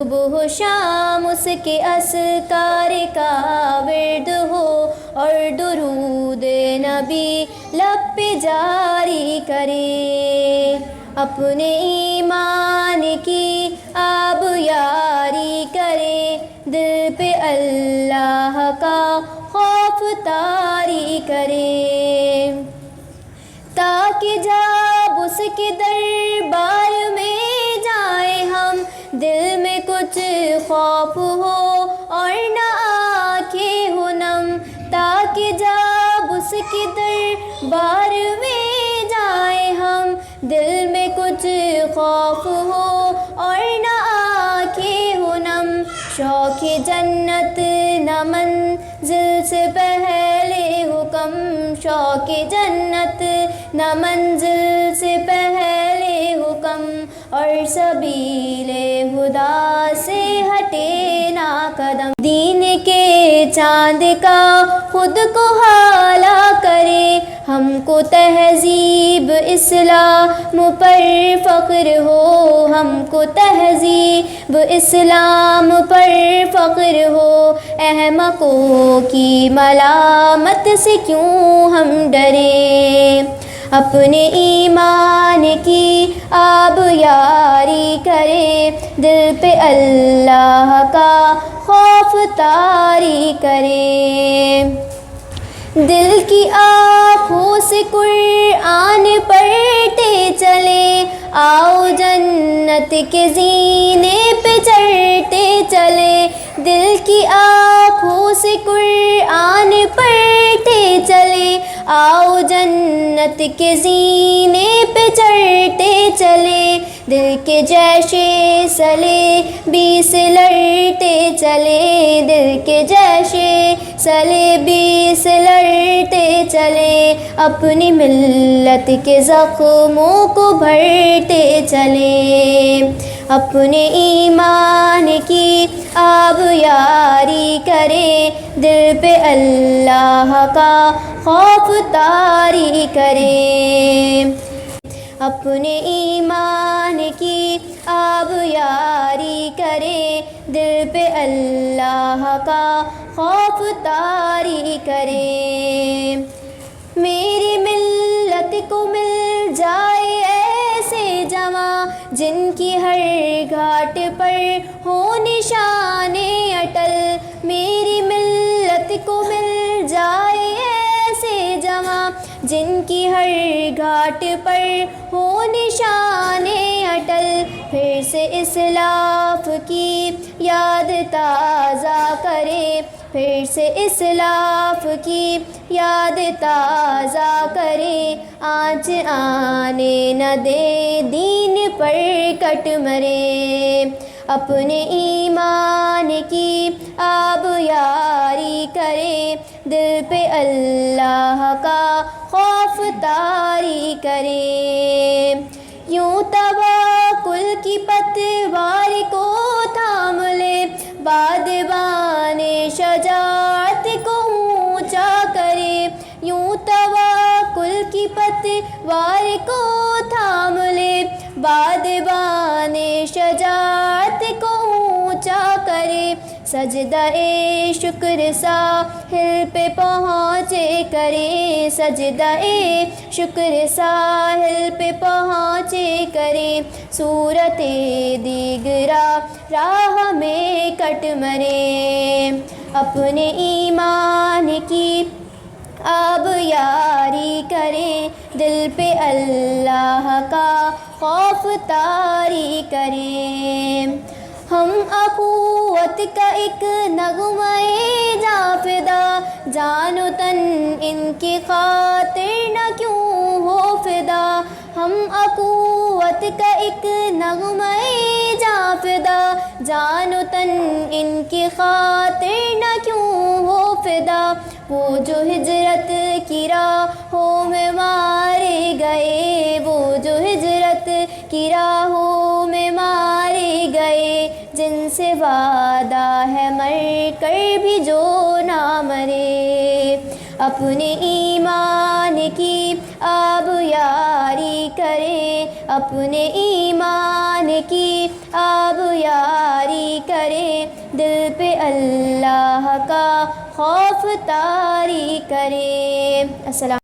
صبح و شام اس کے اذکار کا ورد ہو اور درود نبی لب پہ جاری کرے، اپنے ایمان کی آب یاری کرے، دل پہ اللہ کا خوف طاری کرے، تاکہ جب اس کے دربار میں جائیں ہم دل میں کچھ خوف ہو اور نہ آنکھیں ہو نم، تاکہ جب اس کے دربار میں جائیں ہم دل میں کچھ خوف ہو اور نہ آنکھیں ہو نم، شوق جنت نہ منزل سے پہلے حکم، شوق جنت نہ منزل سے پہلے حکم، اور سبیل خدا سے ہٹے نہ قدم، دین کے چاند کا خود کو حالہ کرے، ہم کو تہذیب اسلام پر فخر ہو، ہم کو تہذیب اسلام پر فخر ہو، احمقوں کی ملامت سے کیوں ہم ڈریں، اپنے ایمان کی آب یاری کرے، دل پہ اللہ کا خوف طاری کرے، دل کی آنکھوں سے قرآن پڑھتے چلے، آؤ جنت کے زینے پہ چڑھتے چلے، دل کی آنکھوں سے قرآن پڑھتے چلے، آؤ جنت کے زینے پہ چڑھتے چلے، دل کے جیشے سلے بیس لڑتے چلے، دل کے جیشے سلے بیس لڑتے چلے، اپنی ملت کے زخموں کو بھرتے چلے، اپنے ایمان کی آب یاری کرے، دل پہ اللہ کا خوف طاری کرے، اپنے ایمان کی آب یاری کرے، دل پہ اللہ کا خوف طاری کرے، میری ملت کو مل جائے ایسے جواں جن کی ہر گھاٹ پر ہو نشان اٹل، میری ملت کو مل جائے ایسے جواں جن کی ہر گھاٹ پر ہو نشان اٹل، پھر سے اسلاف کی یاد تازہ کرے، پھر سے اسلاف کی یاد تازہ کرے، آنچ آنے نہ دے دین پر کٹ مرے، اپنے ایمان کی آب یاری کرے، دل پہ اللہ کا خوف طاری کرے، یوں توکل کی پتوار کو تھام لے، بادبان شجاعت کو اونچا کرے، یوں توکل کی پتوار کو تھام لے، بادبان شجاعت کو اونچا کرے، سجدہ شکر ساحل پہ پہنچے کرے، سجدہ شکر ساحل پہ پہنچے کرے، صورت دیگرا راہ میں کٹ مرے، اپنے ایمان کی آب یاری کرے، دل پہ اللہ کا خوف طاری کرے، ہم اخوت کا ایک نغمہ جاں فدا، جان و تن ان کی خاطر نہ کیوں ہو فدا، ہم اخوت کا ایک نغمہ جاں فدا، جان و تن ان کی خاطر نہ کیوں ہو فدا، وہ جو ہجرت کی راہوں میں مارے گئے، وہ جو ہجرت کی راہوں میں مارے گئے، جن سے وعدہ ہے مر کر بھی جو نہ مرے، اپنے ایمان کی آب یاری کریں، اپنے ایمان کی آب یاری کریں، دل پہ اللہ کا خوف طاری کریں۔ السلام